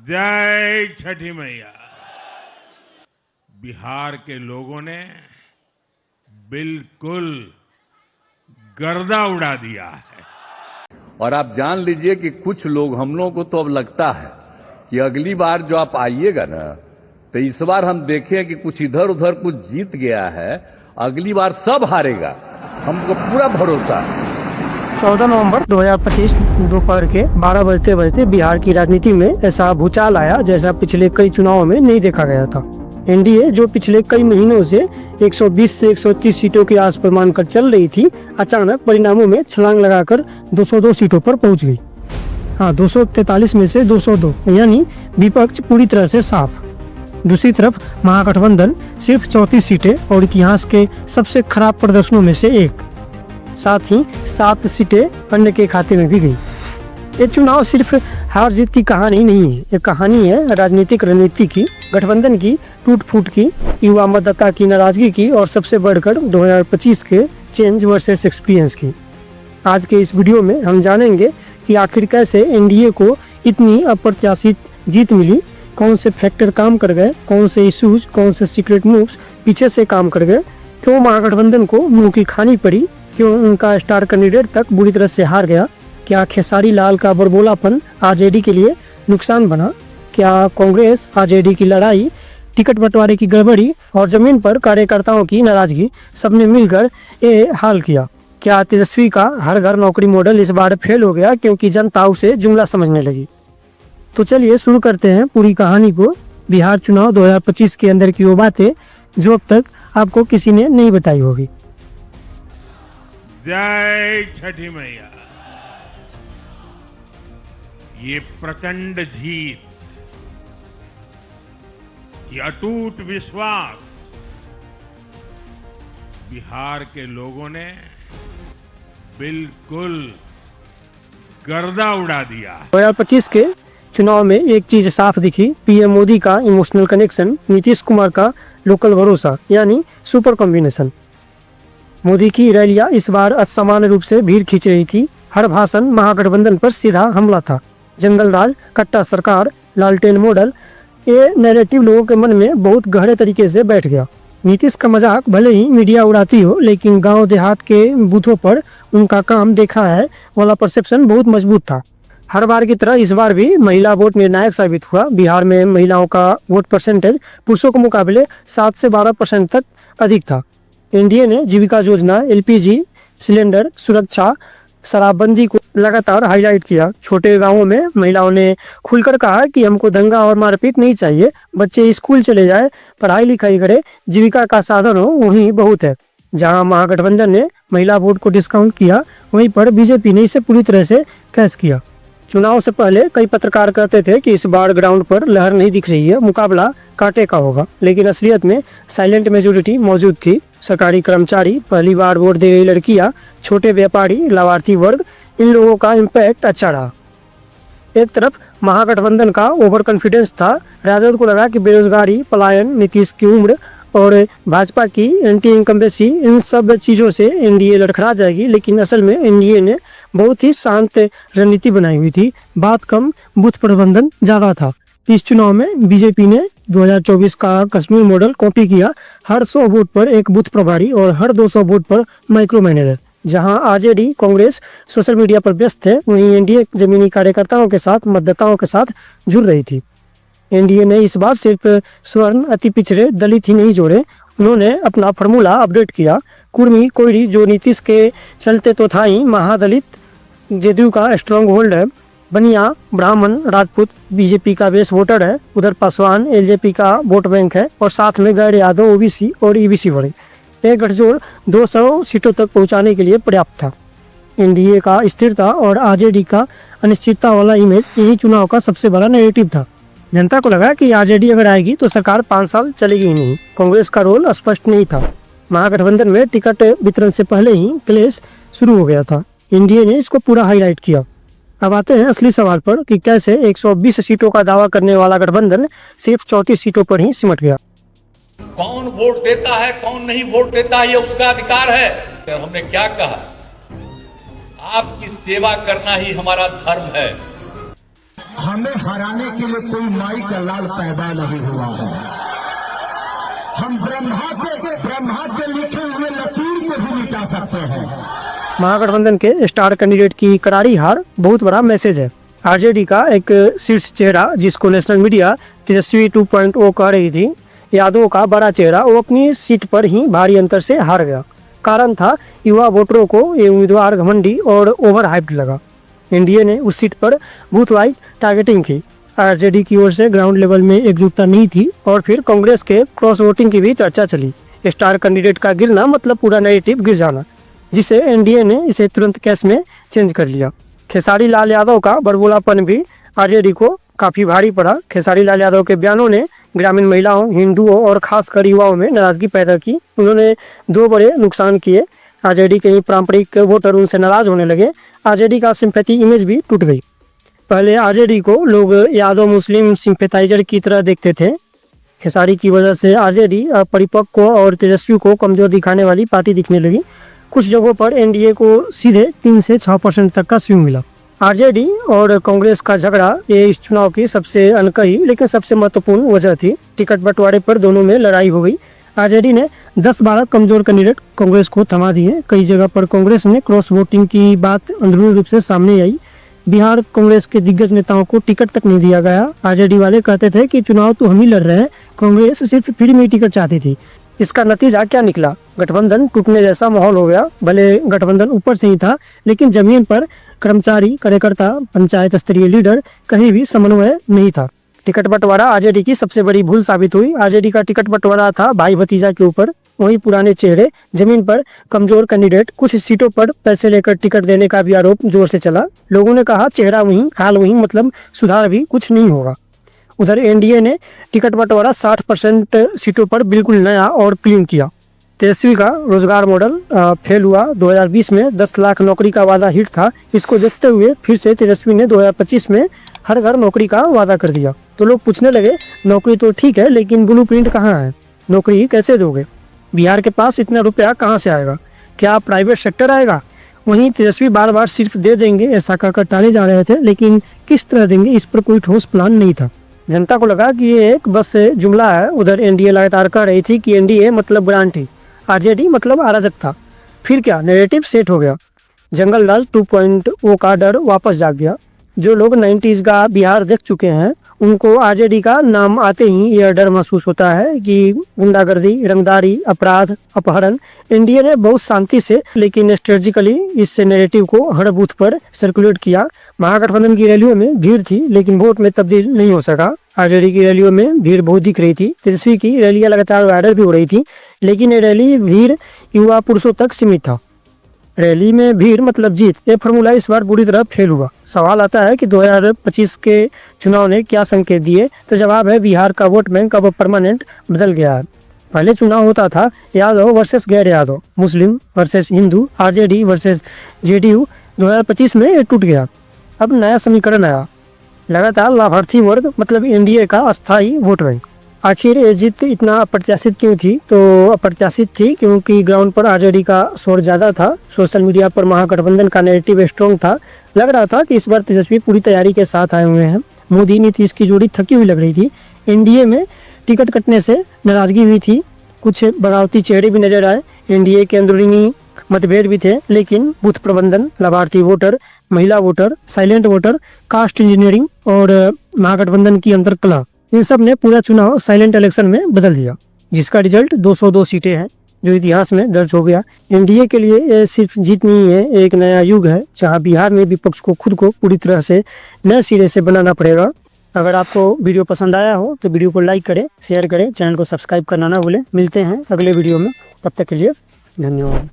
जय छठी मैया। बिहार के लोगों ने बिल्कुल गर्दा उड़ा दिया है। और आप जान लीजिए कि कुछ लोग, हम लोगों को तो अब लगता है कि अगली बार जो आप आइएगा ना, तो इस बार हम देखें कि कुछ इधर उधर कुछ जीत गया है, अगली बार सब हारेगा, हमको पूरा भरोसा है। 14 नवंबर 2025 दोपहर के 12 बजते बजते बिहार की राजनीति में ऐसा भूचाल आया जैसा पिछले कई चुनावों में नहीं देखा गया था। एनडीए जो पिछले कई महीनों से 120 से 130 सीटों के आसपास मानकर चल रही थी, अचानक परिणामों में छलांग लगाकर 202 सीटों पर पहुंच गई। हाँ, 243 में से 202, यानी विपक्ष पूरी तरह से साफ। दूसरी तरफ महागठबंधन सिर्फ 34 सीटें और इतिहास के सबसे खराब प्रदर्शनों में से एक, साथ ही 7 सीटें अन्य के खाते में भी गई। ये चुनाव सिर्फ हार जीत की कहानी नहीं है, ये कहानी है राजनीतिक रणनीति की, गठबंधन की टूट फूट की, युवा मतदाता की नाराजगी की और सबसे बढ़कर 2025 के चेंज वर्सेस एक्सपीरियंस की। आज के इस वीडियो में हम जानेंगे कि आखिर कैसे एनडीए को इतनी अप्रत्याशित जीत मिली, कौन से फैक्टर काम कर गए, कौन से इश्यूज, कौन से सीक्रेट मूव्स पीछे से काम कर गए, क्यों महागठबंधन को मुंह की खानी पड़ी, क्यों उनका स्टार कैंडिडेट तक बुरी तरह से हार गया, क्या खेसारी लाल का बरबोलापन आरजेडी के लिए नुकसान बना, क्या कांग्रेस आरजेडी की लड़ाई, टिकट बंटवारे की गड़बड़ी और जमीन पर कार्यकर्ताओं की नाराजगी सबने मिलकर ये हाल किया, क्या तेजस्वी का हर घर नौकरी मॉडल इस बार फेल हो गया क्योंकि जनता उसे जुमला समझने लगी। तो चलिए शुरू करते हैं पूरी कहानी को। बिहार चुनाव 2025 के अंदर की वो बातें जो अब तक आपको किसी ने नहीं बताई होगी। जय छठी मैया। ये प्रचंड जीत, ये अटूट विश्वास बिहार के लोगों ने बिल्कुल गर्दा उड़ा दिया। 2025 के चुनाव में एक चीज साफ दिखी, पीएम मोदी का इमोशनल कनेक्शन, नीतीश कुमार का लोकल भरोसा, यानी सुपर कॉम्बिनेशन। मोदी की रैलियां इस बार असामान्य रूप से भीड़ खींच रही थी। हर भाषण महागठबंधन पर सीधा हमला था। जंगल राज, कट्टा सरकार, लालटेन मॉडल, ये नैरेटिव लोगों के मन में बहुत गहरे तरीके से बैठ गया। नीतीश का मजाक भले ही मीडिया उड़ाती हो, लेकिन गांव देहात के बूथों पर उनका काम देखा है वाला परसेप्शन बहुत मजबूत था। हर बार की तरह इस बार भी महिला वोट निर्णायक साबित हुआ। बिहार में महिलाओं का वोट परसेंटेज पुरुषों के मुकाबले 7 से 12% तक अधिक था। एनडीए ने जीविका योजना, एलपीजी सिलेंडर, सुरक्षा, शराबबंदी को लगातार हाईलाइट किया। छोटे गांवों में महिलाओं ने खुलकर कहा कि हमको दंगा और मारपीट नहीं चाहिए, बच्चे स्कूल चले जाए, पढ़ाई लिखाई करे, जीविका का साधन हो वही बहुत है। जहां महागठबंधन ने महिला वोट को डिस्काउंट किया, वहीं पर बीजेपी ने इसे पूरी तरह से कैश किया। चुनाव से पहले कई पत्रकार कहते थे कि इस बार ग्राउंड पर लहर नहीं दिख रही है, मुकाबला कांटे का होगा, लेकिन असलियत में साइलेंट मेजोरिटी मौजूद थी। सरकारी कर्मचारी, पहली बार वोट दे गई लड़कियां, छोटे व्यापारी, लाभार्थी वर्ग, इन लोगों का इम्पैक्ट अच्छा रहा। एक तरफ महागठबंधन का ओवर कॉन्फिडेंस था। राजद को लगा कि बेरोजगारी, पलायन, नीतीश की उम्र और भाजपा की एंटी इनकम्बेंसी, इन सब चीज़ों से एनडीए लड़खड़ा जाएगी, लेकिन असल में एनडीए ने बहुत ही शांत रणनीति बनाई हुई थी। बात कम, बूथ प्रबंधन ज़्यादा था। इस चुनाव में बीजेपी ने 2024 का कश्मीर मॉडल कॉपी किया। हर 100 वोट पर एक बूथ प्रभारी और हर 200 वोट पर माइक्रो मैनेजर। जहां आरजेडी, कांग्रेस सोशल मीडिया पर व्यस्त थे, वहीं एनडीए जमीनी कार्यकर्ताओं के साथ, मतदाताओं के साथ जुड़ रही थी। एनडीए ने इस बार सिर्फ स्वर्ण, अति पिछड़े, दलित ही नहीं जोड़े, उन्होंने अपना फार्मूला अपडेट किया। कुर्मी, कोयरी जो नीतीश के चलते तो था ही, महादलित जेडीयू का स्ट्रॉन्ग होल्ड है। बनिया, ब्राह्मण, राजपूत बीजेपी का बेस वोटर है। उधर पासवान एलजेपी का वोट बैंक है और साथ में गैर यादव, ओबीसी और ईबीसी बढ़े। एक गठजोड़ 200 सीटों तक पहुंचाने के लिए पर्याप्त था। एनडीए का स्थिरता और आरजेडी का अनिश्चितता वाला इमेज यही चुनाव का सबसे बड़ा नेगेटिव था। जनता को लगा कि आरजेडी अगर आएगी तो सरकार 5 साल चलेगी ही नहीं। कांग्रेस का रोल स्पष्ट नहीं था। महागठबंधन में टिकट वितरण से पहले ही क्लेश शुरू हो गया था। एनडीए ने इसको पूरा हाईलाइट किया। अब आते हैं असली सवाल पर कि कैसे 120 सीटों का दावा करने वाला गठबंधन सिर्फ 34 सीटों पर ही सिमट गया। कौन वोट देता है, कौन नहीं वोट देता है, ये उसका अधिकार है। तो हमने क्या कहा, आपकी सेवा करना ही हमारा धर्म है। हमें हराने के लिए कोई माई का लाल पैदा नहीं हुआ है। हम ब्रह्मा के लिखे हुए लकीर को भी मिटा सकते हैं। महागठबंधन के स्टार कैंडिडेट की करारी हार बहुत बड़ा मैसेज है। आरजेडी का एक शीर्ष चेहरा जिसको नेशनल मीडिया तेजस्वी 2.0 कह रही थी, यादव का बड़ा चेहरा, वो अपनी सीट पर ही भारी अंतर से हार गया। कारण था युवा वोटरों को ये उम्मीदवार घमंडी और ओवर हाइप्ड लगा। एनडीए ने उस सीट पर बूथ वाइज टारगेटिंग की। आरजेडी की ओर से ग्राउंड लेवल में एकजुटता नहीं थी और फिर कांग्रेस के क्रॉस वोटिंग की भी चर्चा चली। स्टार कैंडिडेट का गिरना मतलब पूरा नैरेटिव गिर जाना, जिसे एनडीए ने इसे तुरंत कैश में चेंज कर लिया। खेसारी लाल यादव का बड़बोलापन भी आरजेडी को काफ़ी भारी पड़ा। खेसारी लाल यादव के बयानों ने ग्रामीण महिलाओं, हिंदुओं और खासकर युवाओं में नाराजगी पैदा की। उन्होंने दो बड़े नुकसान किए। आरजेडी के पारंपरिक वोटर उनसे नाराज होने लगे। आरजेडी का सिंपैथी इमेज भी टूट गई। पहले आरजेडी को लोग यादव मुस्लिम सिंपैथाइजर की तरह देखते थे। खेसारी की वजह से आरजेडी परिपक्व और तेजस्वी को कमजोर दिखाने वाली पार्टी दिखने लगी। कुछ जगहों पर एनडीए को सीधे 3 से 6% तक का स्विंग मिला। आरजेडी और कांग्रेस का झगड़ा ये इस चुनाव की सबसे अनकही लेकिन सबसे महत्वपूर्ण वजह थी। टिकट बंटवारे पर दोनों में लड़ाई हो गई। आरजेडी ने 10-12 कमजोर कैंडिडेट कांग्रेस को थमा दिए। कई जगह पर कांग्रेस में क्रॉस वोटिंग की बात अंदरूनी रूप से सामने आई। बिहार कांग्रेस के दिग्गज नेताओं को टिकट तक नहीं दिया गया। आरजेडी वाले कहते थे कि चुनाव तो हम ही लड़ रहे हैं, कांग्रेस सिर्फ फ्री में टिकट चाहती थी। इसका नतीजा क्या निकला? गठबंधन टूटने जैसा माहौल हो गया। भले गठबंधन ऊपर से ही था, लेकिन जमीन पर कर्मचारी, कार्यकर्ता, पंचायत स्तरीय लीडर कहीं भी समन्वय नहीं था। टिकट बंटवारा आरजेडी की सबसे बड़ी भूल साबित हुई। आरजेडी का टिकट बंटवारा था भाई भतीजा के ऊपर। वही पुराने चेहरे, जमीन पर कमजोर कैंडिडेट, कुछ सीटों पर पैसे लेकर टिकट देने का भी आरोप जोर से चला। लोगों ने कहा चेहरा वही, हाल वही, मतलब सुधार भी कुछ नहीं होगा। उधर एनडीए ने टिकट बंटवारा 60% सीटों पर बिल्कुल नया और क्लीन किया। तेजस्वी का रोजगार मॉडल फेल हुआ। 2020 में 10 लाख नौकरी का वादा हिट था। इसको देखते हुए फिर से तेजस्वी ने 2025 में हर घर नौकरी का वादा कर दिया। तो लोग पूछने लगे नौकरी तो ठीक है, लेकिन ब्लूप्रिंट कहाँ है? नौकरी कैसे दोगे? बिहार के पास इतना रुपया कहाँ से आएगा? क्या प्राइवेट सेक्टर आएगा? वहीं तेजस्वी बार बार सिर्फ दे देंगे ऐसा कहकर टाले जा रहे थे, लेकिन किस तरह देंगे इस पर कोई ठोस प्लान नहीं था। जनता को लगा कि ये एक बस जुमला है। उधर एनडीए लगातार कह रही थी कि एनडीए मतलब ब्रांड थी, आरजेडी मतलब अराजक था। फिर क्या नैरेटिव सेट हो गया। जंगल राज 2.0 का डर वापस जाग गया। जो लोग 90s का बिहार देख चुके हैं उनको आरजेडी का नाम आते ही यह डर महसूस होता है कि गुंडागर्दी, रंगदारी, अपराध, अपहरण। एनडीए ने बहुत शांति से लेकिन स्ट्रेटेजिकली इस नैरेटिव को हर बूथ पर सर्कुलेट किया। महागठबंधन की रैलियों में भीड़ थी लेकिन वोट में तब्दील नहीं हो सका। आरजेडी की रैलियों में भीड़ बहुत दिख रही थी। तेजस्वी की रैलियां लगातार वायरल भी हो रही थी, लेकिन ये रैली भीड़ युवा पुरुषों तक सीमित था। रैली में भीड़ मतलब जीत, ये फॉर्मूला इस बार बुरी तरह फेल हुआ। सवाल आता है कि 2025 के चुनाव ने क्या संकेत दिए? तो जवाब है बिहार का वोट बैंक अब परमानेंट बदल गया है। पहले चुनाव होता था यादव वर्सेस गैर यादव, मुस्लिम वर्सेस हिंदू, आरजेडी वर्सेस जेडीयू। 2025 में ये टूट गया। अब नया समीकरण आया, लगातार लाभार्थी वर्ग मतलब एनडीए का अस्थायी वोट बैंक। आखिर ये जीत इतना अप्रत्याशित क्यों थी? तो अप्रत्याशित थी क्योंकि ग्राउंड पर आरजेडी का शोर ज़्यादा था। सोशल मीडिया पर महागठबंधन का नैरेटिव स्ट्रॉन्ग था। लग रहा था कि इस बार तेजस्वी पूरी तैयारी के साथ आए हुए हैं। मोदी नीतीश की जोड़ी थकी हुई लग रही थी। एनडीए में टिकट कटने से नाराजगी हुई थी। कुछ बगावती चेहरे भी नजर आए। एनडीए के अंदरूनी मतभेद भी थे, लेकिन बूथ प्रबंधन, लाभार्थी वोटर, महिला voter, silent voter, caste engineering और महागठबंधन की अंतरकलह, इन सब ने पूरा चुनाव साइलेंट इलेक्शन में बदल दिया, जिसका रिजल्ट 202 सीटें हैं, जो इतिहास में दर्ज हो गया। एनडीए के लिए ये सिर्फ जीत नहीं है, एक नया युग है जहां बिहार में विपक्ष को खुद को पूरी तरह से नए सिरे से बनाना पड़ेगा। अगर आपको वीडियो पसंद आया हो तो वीडियो को लाइक करें, शेयर करें, चैनल को सब्सक्राइब करना ना भूलें। मिलते हैं अगले वीडियो में, तब तक के लिए धन्यवाद।